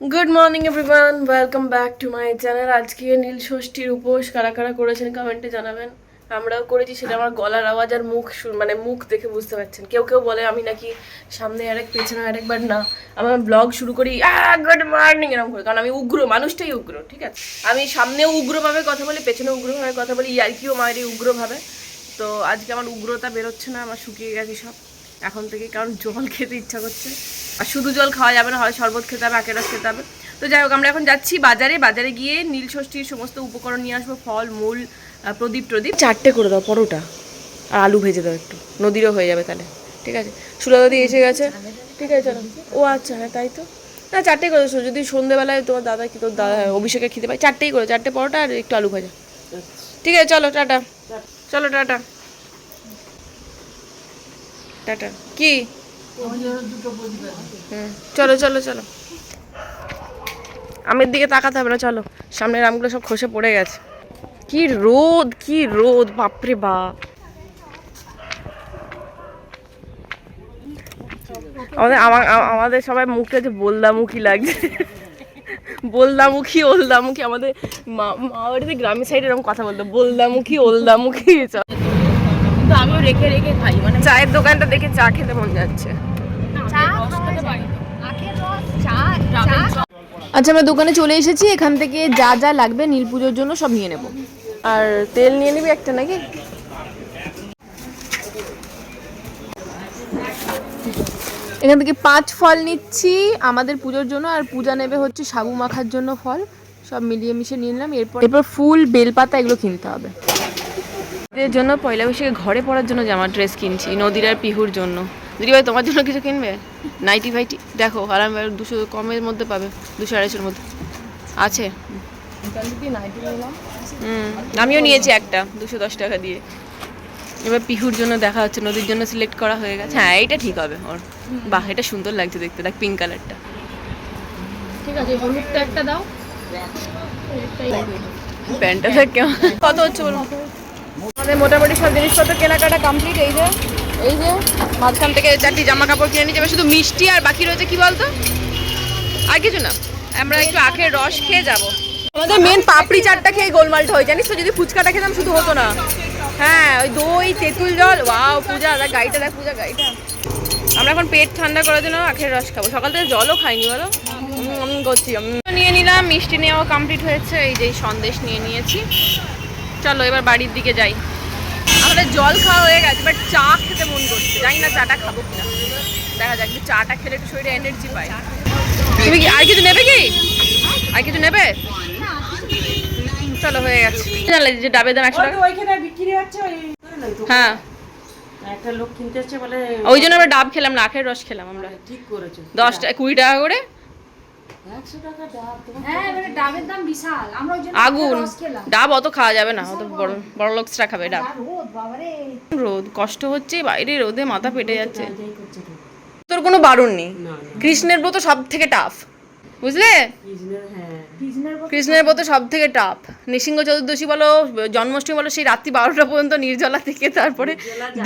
Good morning everyone, welcome back to my channel. আজকে নীল ষষ্ঠীর উপোস কারা কারা করেছেন কমেন্টে জানাবেন। আমরাও করেছি, সেটা আমার গলার আওয়াজ আর মুখ মানে মুখ দেখে বুঝতে পারছেন। কেউ কেউ বলে আমি নাকি সামনে আরেক পেছনে আরেক, বাট না, আমার ব্লগ শুরু করি গুড মর্নিং এরকম করে, কারণ আমি উগ্র, মানুষটাই উগ্র, ঠিক আছে। আমি সামনেও উগ্রভাবে কথা বলি, পেছনেও উগ্রভাবে কথা বলি, ইয়ার্কিও মারি উগ্রভাবে। তো আজকে আমার উগ্রতা বেরোচ্ছে না, আমার শুকিয়ে গেছে সব এখন থেকে, কারণ জল খেতে ইচ্ছা করছে। আর শুধু জল খাওয়া যাবে না, হয় শরবত খেতে হবে, আখের রস খেতে হবে। তো যাই হোক, আমরা এখন যাচ্ছি বাজারে গিয়ে নীল ষষ্ঠীর সমস্ত উপকরণ নিয়ে আসবো, ফল মূল, প্রদীপ 4টে করে দাও পরোটা, আর আলু ভেজে দাও একটু, নদীরও হয়ে যাবে তাহলে, ঠিক আছে। সুলতাদি এসে গেছে, ঠিক আছে চলো। ও আচ্ছা, হ্যাঁ তাই তো, না 4টেই করে দাও। যদি সন্ধ্যেবেলায় তোমার দাদা কি তোর দাদা অভিষেকে খেতে পাই, 4টেই করে, 4টে পরোটা আর একটু আলু ভাজা, ঠিক আছে। চলো টাটা, চলো টাটা টাটা। কি চলো চলো চলো, আমের দিকে তাকাতে হবে না, চলো। সামনের আমগুলো সব খসে পড়ে গেছে। কি রোদ, কি রোদ, বাপরে বাপ। আমাদের সবাই মুখে যে বলদামুখী লাগছে, বলদামুখী ওলদামুখী। আমাদের মা বাড়িতে গ্রামের সাইডে এরকম কথা বলতো, বলদামুখী ওলদামুখী। কিন্তু আমিও রেখে রেখে খাই, মানে চায়ের দোকানটা দেখে চা খেতে মন যাচ্ছে। আচ্ছা, আমরা দোকানে চলে এসেছি। এখান থেকে যা যা লাগবে নীল পুজোর জন্য সব নিয়ে নেব। আর তেল নিয়ে নিবি একটা নাকি? এখান থেকে 5 ফল নিচ্ছি আমাদের পুজোর জন্য, আর পূজা নেবে হচ্ছে সাবু মাখার জন্য ফল। সব মিলিয়ে মিশিয়ে নিয়ে নিলাম। এরপর ফুল, বেলপাতা এগুলো কিনতে হবে। এর জন্য পয়লা বৈশাখে ঘরে পরার জন্য জামা ড্রেস কিনছি, নদীর আর পিহুর জন্য। দিদি ভাই, তোমার জন্য কিছু কিনবে? নাইটি ফাইটি দেখো, আরাম 200 কমের মধ্যে পাবে, 200-250-এর মধ্যে আছে। আমিও নিয়েছি একটা 210 টাকা দিয়ে। এবার পিহুর জন্য দেখা হচ্ছে, নদীর জন্য সিলেক্ট করা হয়ে গেছে। হ্যাঁ, এইটা ঠিক হবে ওর। বাহ, এটা সুন্দর লাগছে দেখতে, দেখ পিঙ্ক কালারটা। ঠিক আছে, হলুদটা একটা দাও। প্যান্টটা দেখ কেমন, কত হচ্ছে বলো। আমাদের মোটামুটি সব জিনিসপত্র কেনাকাটা কমপ্লিট। এই যে মাঝখান থেকে 4টি জামা কাপড় কিনে নিয়ে যাবে, শুধু মিষ্টি আর বাকি রয়েছে কি বলতো, আর কিছু না। আমরা একটু আখের রস খেয়ে যাব। আমাদের মেন পাপড়ি চাটটা খেয়ে গোলমালটা হয়, জানিস তো। যদি ফুচকাটা খেতাম শুধু হতো না। হ্যাঁ, ওই দই, তেঁতুল জল, ওয়াও। পূজা দেখ গাড়িটা, দেখ পূজা গাড়িটা। আমরা এখন পেট ঠান্ডা করার জন্য আখের রস খাবো। সকাল থেকে জলও খাইনি বলো, করছি। আমি নিয়ে নিলাম, মিষ্টি নেওয়াও কমপ্লিট হয়েছে। এই যে সন্দেশ নিয়ে নিয়েছি। চলো এবার বাড়ির দিকে যাই। আমাদের জল খাওয়া হয়ে গেছে, বাট চা খেতে মন করছে। জানি না চাটা খাবো কিনা, দেখা যাক। একটু চাটা খেলে একটু শরীরে এনার্জি পাই। তুমি কি আর কিছু নেবে? কি আর কিছু নেবে? চলো, হয়ে গেছে। জানলে যে ডাবের দাম 100 টাকা ওইখানে বিক্রি হচ্ছে। হ্যাঁ, একটা লোক কিনতে এসেছে বলে, ওই জন্য আমরা ডাব খেলাম না, আখের রস খেলাম আমরা। ঠিক করেছো। 10 টাকা 20 টাকা করে 100 টাকা ডাব। হ্যাঁ, এবারে ডাবের দাম বিশাল। আমরা ওই জন্য আগুন। রস খেলাম। ডাব অত খাওয়া যাবে না, অত বড় বড় লোকসরা খাবে ডাব। আর রোদ বাবারে। রোদ, কষ্ট হচ্ছে বাইরে, রোদে মাথা ফেটে যাচ্ছে। যাই করছে তো। তোর কোনো বারণ নেই। না, না। কৃষ্ণের ব্রত সব থেকে টাফ, বুঝলে? হ্যাঁ। কৃষ্ণের ব্রত সব থেকে টাফ। নৃসিংহ চতুর্দশী বলো, জন্মাষ্টমী বলো, সেই রাত্রি 12টা পর্যন্ত নির্জলা থেকে তারপরে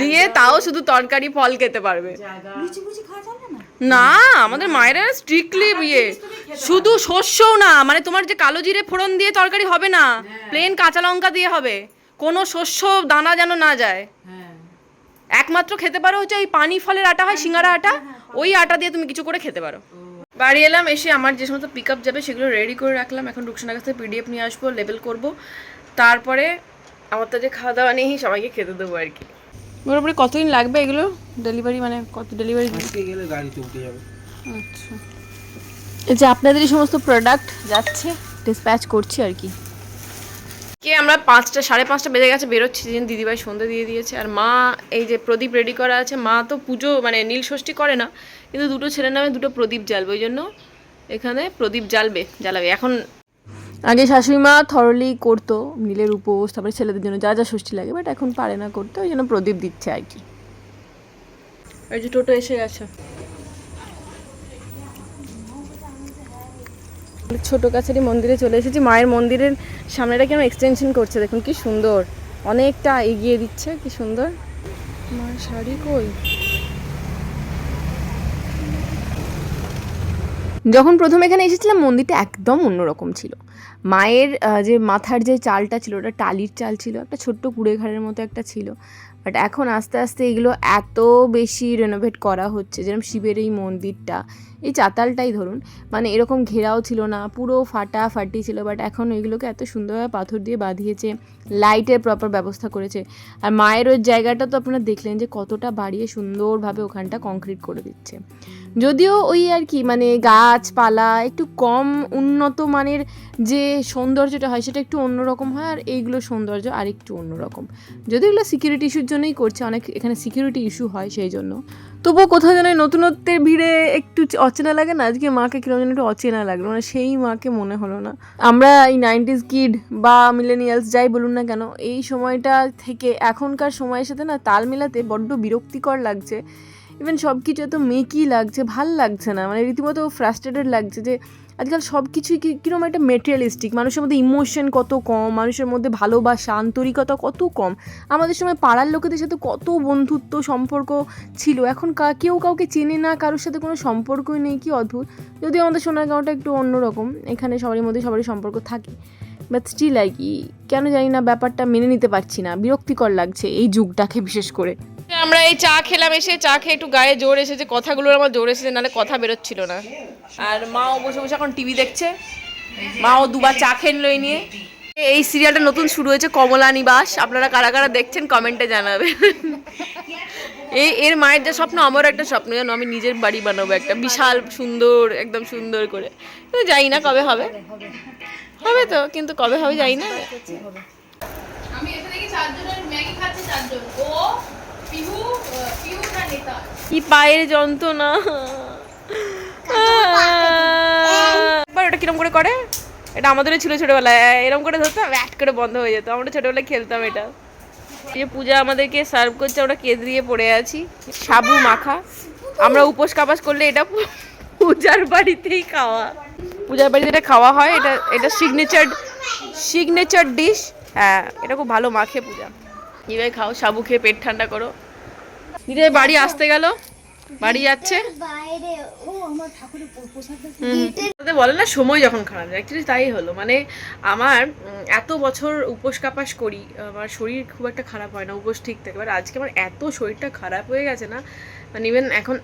দিয়ে, তাও শুধু তরকারি ফল খেতে পারবে। লুচি ফুচি খাওয়া যাবে না? না, আমাদের মায়েরা স্ট্রিক্টলি বিয়ে। শুধু শস্যও না, মানে তোমার যে কালো জিরে ফোড়ন দিয়ে তরকারি হবে না, প্লেন কাঁচা লঙ্কা দিয়ে হবে। কোনো শস্য দানা যেন না যায়। হ্যাঁ। একমাত্র খেতে পারো হচ্ছে ওই পানি ফলের আটা হয়, সিঙ্গারা আটা, ওই আটা দিয়ে তুমি কিছু করে খেতে পারো। বাড়ি এলাম, এসে আমার যে সমস্ত পিক আপ যাবে সেগুলো রেডি করে রাখলাম। এখন রুকসানার কাছ থেকে পিডিএফ নিয়ে আসবো, লেবেল করব, তারপরে আমার তো যে খাওয়া দাওয়া নেই, সবাইকে খেতে দেবো আর কি। মোটামুটি কতদিন লাগবে এগুলো ডেলিভারি, মানে কত ডেলিভারি? আজকে গেলে গাড়িতে উঠে যাবে। আচ্ছা, এই যে আপনাদেরই সমস্ত প্রোডাক্ট যাচ্ছে, ডিসপ্যাচ করছি আর কি। আমরা 5টা 5:30 বেজে গেছে বেরোচ্ছি, যেদিন দিদিভাই সন্ধ্যে দিয়ে দিয়েছে। আর মা এই যে প্রদীপ রেডি করা আছে। মা তো পুজো মানে নীল ষষ্ঠী করে না, কিন্তু দুটো ছেলের নামে দুটো প্রদীপ জ্বালবে, ওই জন্য এখানে প্রদীপ জ্বালাবে এখন। আগে শাশুড়ি মা থরলি করতো নীলের উপোস, তারপরে ছেলেদের জন্য যা যা ষষ্ঠী লাগে, বাট এখন পারে না করতে, ওই জন্য প্রদীপ দিচ্ছে আর কি। ওই যে টোটো এসে গেছে। ছোট কাছারি মন্দিরে চলে এসেছি। মায়ের মন্দিরের সামনেটা কেন এক্সটেনশন করছে, দেখুন কি সুন্দর, অনেকটা এগিয়ে দিচ্ছে, কি সুন্দর। মায়ের শাড়ি কই? যখন প্রথম এখানে এসেছিলাম মন্দিরটা একদম অন্যরকম ছিল। মায়ের যে মাথার যে চালটা ছিল ওটা টালির চাল ছিল, একটা ছোট্ট কুড়েঘরের মতো একটা ছিল। বাট এখন আস্তে আস্তে এগুলো এত বেশি রেনোভেট করা হচ্ছে, যেরকম শিবের এই মন্দিরটা, এই চাতালটাই ধরুন, মানে এরকম ঘেরাও ছিল না, পুরো ফাটাফাটি ছিল। বাট এখন এগুলোকে এত সুন্দরভাবে পাথর দিয়ে বাঁধিয়েছে, লাইটের প্রপার ব্যবস্থা করেছে। আর মায়ের ওই জায়গাটা তো আপনারা দেখলেন যে কতটা বাড়িয়ে সুন্দরভাবে ওখানটা কংক্রিট করে দিচ্ছে। যদিও ওই আর কি মানে গাছপালা একটু কম উন্নত মানের যে সৌন্দর্যটা হয় সেটা একটু অন্যরকম হয়, আর এইগুলো সৌন্দর্য আর একটু অন্যরকম। যদিও এগুলো সিকিউরিটি ইস্যুর জন্যই করছে, অনেক এখানে সিকিউরিটি ইস্যু হয় সেই জন্য। তবুও কোথাও যেন নতুনত্বের ভিড়ে একটু অচেনা লাগে না। আজকে মাকে কিরকম যেন একটু অচেনা লাগলো, মানে সেই মাকে মনে হলো না। আমরা এই 90s কিড বা মিলেনিয়ালস যাই বলুন না কেন, এই সময়টা থেকে এখনকার সময়ের সাথে না তাল মেলাতে বড্ড বিরক্তিকর লাগছে। ইভেন সব কিছু এত মেকি লাগছে, ভাল লাগছে না, মানে রীতিমতো ফ্রাস্ট্রেটেড লাগছে যে আজকাল সব কিছুই কীরকম একটা মেটেরিয়ালিস্টিক, মানুষের মধ্যে ইমোশন কত কম, মানুষের মধ্যে ভালোবাসা আন্তরিকতা কত কম। আমাদের সময় পাড়ার লোকেদের সাথে কত বন্ধুত্ব সম্পর্ক ছিল, এখন কেউ কাউকে চেনে না, কারোর সাথে কোনো সম্পর্কই নেই, কি অদ্ভুত। যদিও আমাদের সোনারগাঁওটা একটু অন্যরকম, এখানে সবারই মধ্যে সবারই সম্পর্ক থাকে, বাট স্টিল আর কি কেন জানি না ব্যাপারটা মেনে নিতে পারছি না, বিরক্তিকর লাগছে এই যুগটাকে বিশেষ করে। আমরা এই চা খেলাম, এসে চা খেয়ে একটু গায়ে জোর এসেছে, কথাগুলোর আমার জোর এসেছে, নাহলে কথা বেরোচ্ছিল না। আর মাও বসে বসে এখন টিভি দেখছে, মাও দুবার চা খেয়ে নিল এই নিয়ে। এই সিরিয়ালটা নতুন শুরু হয়েছে, কমলা নিবাস, আপনারা কারা কারা দেখছেন কমেন্টে জানাবেন। এর মায়ের যে স্বপ্ন, আমারও একটা স্বপ্ন, জানো আমি নিজের বাড়ি বানাবো একটা বিশাল সুন্দর, একদম সুন্দর করে। জানি না কবে হবে, হবে তো, কিন্তু কবে হবে জানি না। আমি এখানে দেখি চারজনের ম্যাগি খাচ্ছে, চারজন। ও পিহু, পিহুটা নেতা। কি পায়ের যন্ত্রণা। এবার ওটা কিরম করে করে, এটা আমাদেরও ছিল ছোটবেলায়, এরকম করে ধরতাম ব্যাট করে বন্ধ হয়ে যেত, আমরা ছোটবেলায় খেলতাম এটা। এই যে পূজা আমাদেরকে সার্ভ করছে, আমরা কেদরিয়ে পড়ে আছি, সাবু মাখা। আমরা উপোস কাপাস করলে এটা পূজার বাড়িতেই খাওয়া, পূজার বাড়িতে এটা খাওয়া হয়, এটা সিগনেচার ডিশ। হ্যাঁ, এটা খুব ভালো মাখে পূজা। এইভাবে খাও, সাবু খেয়ে পেট ঠান্ডা করো। নিজের বাড়ি আসতে গেল, বাড়ি যাচ্ছে, বলে না সময় যখন খারাপ যায়, অ্যাকচুয়ালি তাই হলো। মানে আমার এত বছর উপোস কাপাস করি, আমার শরীর খুব একটা খারাপ হয় না, উপোস ঠিক থাকে। এবার আজকে আমার এত শরীরটা খারাপ হয়ে গেছে না, মানে ইভেন এখন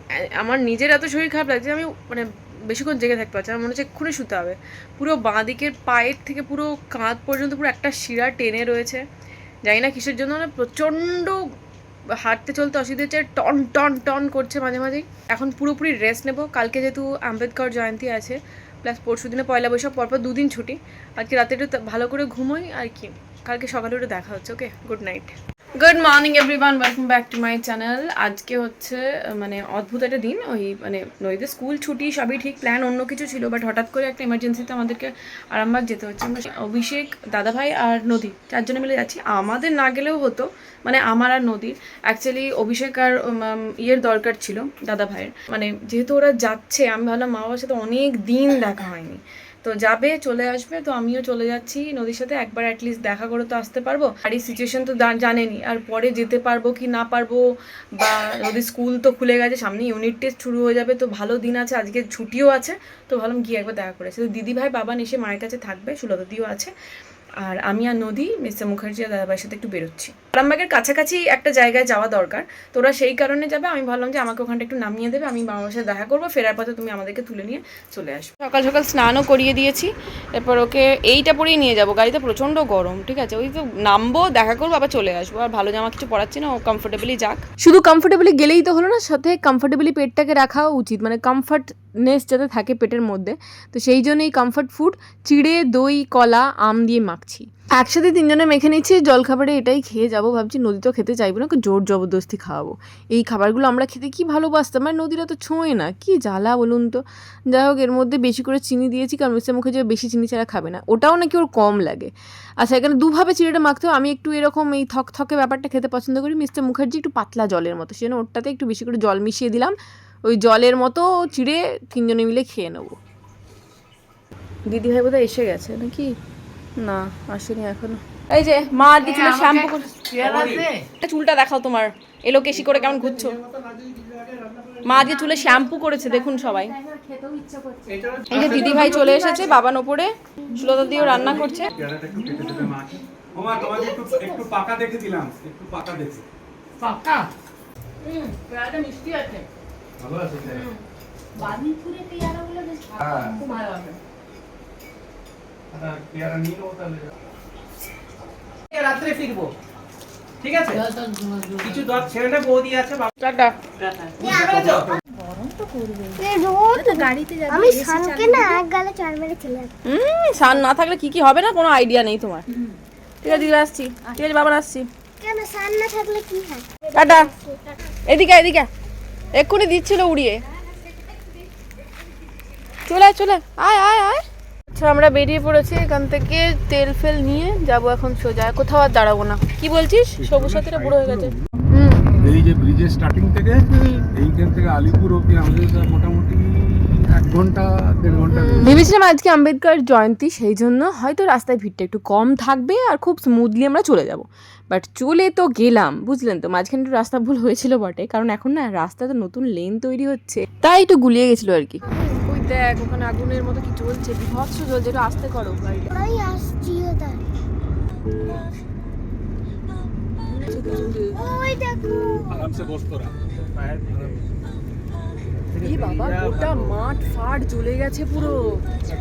আমার নিজের এত শরীর খারাপ লাগছে, আমি মানে বেশিক্ষণ জেগে থাকতে পারছি না, মনে হচ্ছে এক্ষুনি শুতে হবে। পুরো বাঁ দিকের পায়ের থেকে পুরো কাঁধ পর্যন্ত পুরো একটা শিরা টেনে রয়েছে, জানি না কিসের জন্য, মানে প্রচণ্ড হাঁটতে চলতে অসুবিধা হচ্ছে, টন টন টন করছে মাঝে মাঝেই। এখন পুরোপুরি রেস্ট নেবো, কালকে যেহেতু আম্বেদকর জয়ন্তী আছে, প্লাস পরশু দিনে পয়লা বৈশাখ, পরপর 2 দিন ছুটি। আজকে রাতে একটু ভালো করে ঘুমোই আর কি, কালকে সকালে একটু দেখা হচ্ছে। Okay, good night. Good morning everyone, welcome back to my channel. আজকে হচ্ছে মানে অদ্ভুত একটা দিন, ওই মানে নদীতে স্কুল ছুটি সবই ঠিক, প্ল্যান অন্য কিছু ছিল, বাট হঠাৎ করে একটা এমার্জেন্সিতে আমাদেরকে আরামবাগ যেতে হচ্ছে। আমরা অভিষেক, দাদাভাই আর নদী 4 জনে মিলে যাচ্ছি। আমাদের না গেলেও হতো, মানে আমার আর নদীর। অ্যাকচুয়ালি অভিষেক আর ইয়ের দরকার ছিল, দাদা ভাইয়ের। মানে যেহেতু ওরা যাচ্ছে, আমি ভাবলাম মা বাবার সাথে অনেক দিন দেখা হয়নি, তো যাবে চলে আসবে, তো আমিও চলে যাচ্ছি নদীর সাথে, একবার অ্যাটলিস্ট দেখা করে তো আসতে পারবো। আর এই সিচুয়েশন তো জানেনি, আর পরে যেতে পারবো কি না পারবো, বা নদীর স্কুল তো খুলে গেছে, সামনে ইউনিট টেস্ট শুরু হয়ে যাবে, তো ভালো দিন আছে, আজকে ছুটিও আছে, তো ভাবলাম গিয়ে একবার দেখা করে। তো দিদি ভাই বাবা এসে মায়ের কাছে থাকবে, সুলতাদিও আছে, আর আমি আর নদী মিস্টার মুখার্জি আর দাদাভাইয়ের সাথে একটু বেরোচ্ছি। আরামবাগের কাছাকাছি একটা জায়গায় যাওয়া দরকার, তো ওরা সেই কারণে যাবে। আমি ভাবলাম যে আমাকে ওখানটা একটু নামিয়ে দেবে, আমি বাবার সাথে দেখা করবো, ফেরার পথে তুমি আমাদেরকে তুলে নিয়ে চলে আসবে। সকাল সকাল স্নানও করিয়ে দিয়েছি, এরপর ওকে এইটা পরেই নিয়ে যাবো, গাড়িতে প্রচণ্ড গরম, ঠিক আছে, ওই তো নামবো, দেখা করবো, আবার চলে আসবো। আর ভালো জামা কিছু পরাচ্ছি না, ও কমফোর্টেবলি যাক। শুধু কমফোর্টেবলি গেলেই তো হলো না, সাথে কমফোর্টেবলি পেটটাকে রাখাও উচিত, মানে কমফর্টনেস যাতে থাকে পেটের মধ্যে। তো সেই জন্য এই কমফর্ট ফুড চিড়ে, দই, কলা, আম দিয়ে মাখছি, একসাথে 3 জনে মেখে নিচ্ছি। জলখাবারে এটাই খেয়ে যাবো ভাবছি, নদী তো খেতে চাইবো না, জোর জবরদস্তি খাওয়াবো। এই খাবারগুলো আমরা খেতে কি ভালোবাসতাম, আর নদীরা তো ছোঁয় না, কি জ্বালা বলুন তো। যাই হোক, এর মধ্যে বেশি করে চিনি দিয়েছি, কারণ মিস্টার মুখার্জি বেশি চিনি ছাড়া খাবে না, ওটাও নাকি ওর কম লাগে। আচ্ছা, এখানে দুভাবে চিড়েটা মাখতে হবে, আমি একটু এরকম এই থকথকে ব্যাপারটা খেতে পছন্দ করি, মিস্টার মুখার্জি একটু পাতলা জলের মতো, সেজন্য ওরটাতে একটু বেশি করে জল মিশিয়ে দিলাম, ওই জলের মতো চিড়ে 3 জনে মিলে খেয়ে নেবো। দিদি ভাই বোধহয় এসে গেছে নাকি, না আসেনি এখনো। এই যে মা আর কি চুলে শ্যাম্পু করছে, চুলটা দেখাও তোমার এলো কেশি করে কেমন ঘুরছো। মা আজকে চুলে শ্যাম্পু করেছে, দেখুন সবাই। খেতেও ইচ্ছা করছে। এই যে দিদি ভাই চলে এসেছে, বাবান ওপরে সুলতা দিও রান্না করছে। পেয়ারাটা একটু কেটে দেবে মাকে। ওমা তোমাকে একটু পাকা দেখে দিলাম, একটু পাকা দেখে। পেয়ারাটা মিষ্টি আছে, ভালো আছে এটা? বাদিপুরে পেয়ারাগুলো বেশ ভালো। হ্যাঁ, খুব ভালো আছে। আচ্ছা, পেয়ারা নিয়ে নেবো তাহলে। রাত্রে ফিরবো, ঠিক আছে? কিছু দর ছেলেটা বৌদি আছে, টাটা। আমি শানকে না এক গালে চার মেরে চলে যাবো। সান না থাকলে কি কি হবে না কোনো আইডিয়া নেই তোমার। ঠিক আছে দিদি আসছি, ঠিক আছে বাবা আসছি, কেন শান না থাকলে কি হয়? টাটা। এদিকে এদিকে এক্ষুনি দিচ্ছিল উড়িয়ে, চলে চলে আয় আয় আয়। আচ্ছা আমরা বেরিয়ে পড়েছি এখান থেকে, তেল ফেল নিয়ে যাব এখন সোজা, কোথাও আর দাঁড়াবো না। কি বলছিস? সবুজ সাথীরা বুড়ো হয়ে গেছে। এই যে ব্রিজের স্টার্টিং থেকে এইখান থেকে আলিপুর অব্দি আমাদের মোটামুটি 1 ঘন্টা 1.5 ঘন্টা। ভেবেছিলাম আজকে আম্বেদকর জয়ন্তী, সেই জন্য হয়তো রাস্তায় ভিড়টা একটু কম থাকবে আর খুব স্মুথলি আমরা চলে যাব। বাট চলে তো গেলাম, বুঝলেন তো, মাঝখানে একটু রাস্তা ভুল হয়েছিল বটে, কারণ এখন না রাস্তা তো নতুন লেন তৈরি হচ্ছে, তাই একটু গুলিয়ে গেছিলো আর কি। ওই দেখ ওখানে আগুনের মতো কি চলছে, বিভৎস চলছে, একটু আস্তে করো গাড়িটা। ওই আসছিও তাই। ওই দেখো আরামসে বস তোরা। এই বাবা গোটা মাঠ ফাট জ্বলে গেছে পুরো,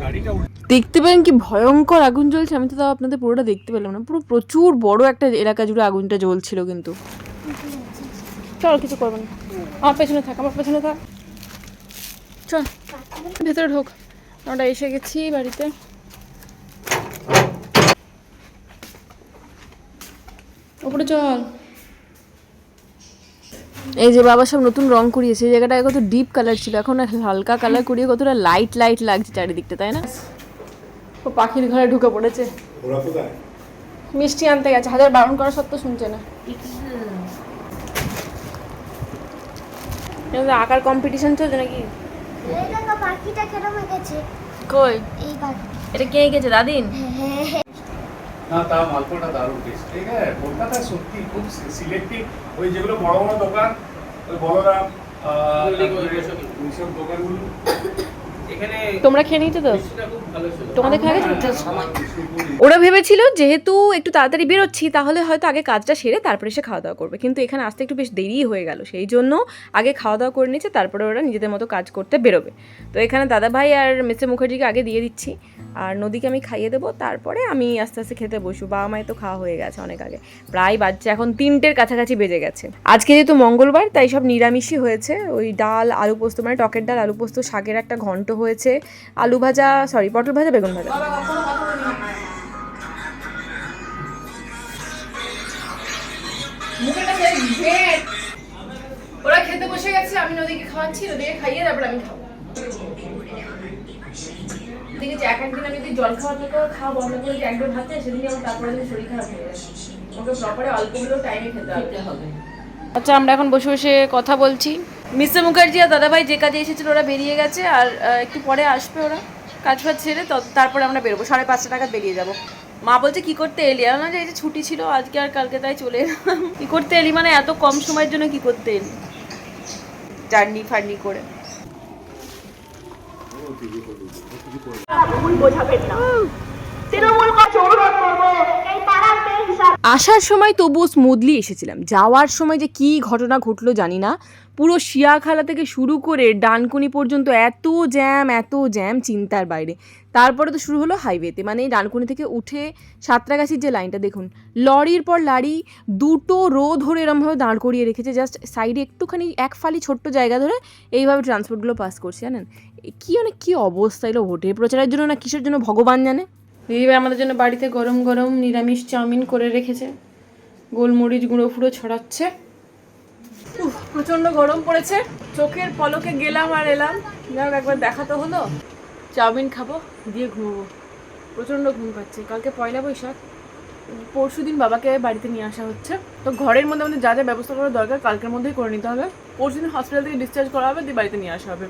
গাড়িটা দেখতে পেলেন কি ভয়ঙ্কর আগুন জ্বলছে। আমি তো তাও আপনাদের পুরোটা দেখতে পেলাম না, পুরো প্রচুর বড় একটা এলাকা জুড়ে আগুনটা জ্বলছিল। কিন্তু চল কিছু করবো না, আমার পেছনে থাক, আমার পেছনে থাক, চল ভেতরে ঢোক। আমরা এসে গেছি বাড়িতে। ওপরে চল। এই যে বাবা সব নতুন রং করিয়েছে, এই জায়গাটা কত ডিপ কালার ছিল, এখন হালকা কালার করিয়ে কতটা লাইট লাইট লাগছে চারিদিকটা, তাই না? ও পাখির ঘরে ঢুকে পড়েছে, ওরা কোথায়? মিষ্টি আনতে গেছে, হাজার বারণ করা সত্ত্বেও শুনছে না। আঁকার কম্পিটিশন চলছে নাকি? এই দেখো পাখিটা কেরম গেছে। কই এই পাখি এটা কে এঁকেছে? দাদিন? না তা মালপোয়াটা দারুণ টেস্ট। ঠিক আছে, কলকাতায় সত্যি খুব সিলেক্টিভ, ওই যেগুলো বড় বড় দোকান, ওই বলরাম ওইসব দোকানগুলো এখানে তোমরা খেয়ে নিয়েছো তো? খুব ভালো ছিল। তোমাদের খাওয়া গেছে? ওরা ভেবেছিল যেহেতু একটু তাড়াতাড়ি বেরোচ্ছি তাহলে হয়তো আগে কাজটা সেরে তারপরে এসে খাওয়া দাওয়া করবে, কিন্তু এখানে আসতে একটু বেশ দেরি হয়ে গেল, সেই জন্য আগে খাওয়া দাওয়া করে নিচ্ছে, তারপরে ওরা নিজেদের মতো কাজ করতে বেরোবে। তো এখানে দাদা ভাই আর মিস্টার মুখার্জিকে আগে দিয়ে দিচ্ছি, আর নদীকে আমি খাইয়ে দেবো, তারপরে আমি আস্তে আস্তে খেতে বসবো। বাবা মায়ের তো খাওয়া হয়ে গেছে অনেক আগে, প্রায় বাজছে এখন 3টের কাছাকাছি বেজে গেছে। আজকে যেহেতু মঙ্গলবার তাই সব নিরামিষই হয়েছে, ওই ডাল আলু পোস্ত, মানে টকের ডাল আলু পোস্ত, শাকের একটা ঘন্ট হয়েছে, আলু ভাজা, সরি পটল ভাজা, বেগুন ভাজা। ওরা খেতে বসে গেছে, আমি নদীকে খাওয়াচ্ছি, নদীকে খাইয়ে তারপর আমি খাবো। ঠিক আছে, একদিন আমি যদি জল খাওয়া থেকে খাওয়া বন্ধ করে যে একবার ভাতে, সেদিন আমার তারপরে যদি শরীর খারাপ হয়ে যায়, ওকে প্রপারে অল্পগুলো টাইমে খেতে হবে। আচ্ছা আমরা এখন বসে বসে কথা বলছি। মিস্টার মুখার্জি আর দাদাভাই যে কাজে এসেছিল ওরা বেরিয়ে গেছে, আর একটু পরে আসবে ওরা কাজ ফাজ ছেড়ে, তারপরে আমরা বেরোবো, 5:30 নাগাদ বেরিয়ে যাবো। মা বলছে কি করতে এলি, আর না যে এই যে ছুটি ছিল আজকে আর কালকে, তাই চলে এলাম। কি করতে এলি মানে এত কম সময়ের জন্য কি করতে এলি, জার্নি ফার্নি করে। আসার সময় তবুও স্মুথলি এসেছিলাম, যাওয়ার সময় যে কি ঘটনা ঘটলো জানি না। পুরো শিয়াখালা থেকে শুরু করে ডানকুনি পর্যন্ত এত জ্যাম চিন্তার বাইরে। তারপরে তো শুরু হলো হাইওয়েতে, মানে ডানকুনি থেকে উঠে সাঁতরাগাছির যে লাইনটা দেখুন, লরির পর লরি, 2টো রো ধরে এরমভাবে দাঁড় করিয়ে রেখেছে, জাস্ট সাইডে একটুখানি এক ফালি ছোট্ট জায়গা ধরে এইভাবে ট্রান্সপোর্টগুলো পাস করছে। জানেন কি অবস্থা এলো, ভোটের প্রচারের জন্য না কিসের জন্য ভগবান জানে। দিদিভাই আমাদের জন্য বাড়িতে গরম গরম নিরামিষ চাউমিন করে রেখেছে, গোলমরিচ গুঁড়ো ফুড়ো ছড়াচ্ছে। প্রচণ্ড গরম পড়েছে, চোখের পলকে গেলাম আর এলাম, যাক একবার দেখা তো হলো। চাউমিন খাবো, দিয়ে ঘুমোবো, প্রচণ্ড ঘুম পাচ্ছে। কালকে 1লা বৈশাখ, পরশুদিন বাবাকে বাড়িতে নিয়ে আসা হচ্ছে, তো ঘরের মধ্যে আমাদের যা যা ব্যবস্থা করা দরকার কালকের মধ্যেই করে নিতে হবে। পরশুদিন হসপিটাল থেকে ডিসচার্জ করা হবে, দিয়ে বাড়িতে নিয়ে আসা হবে।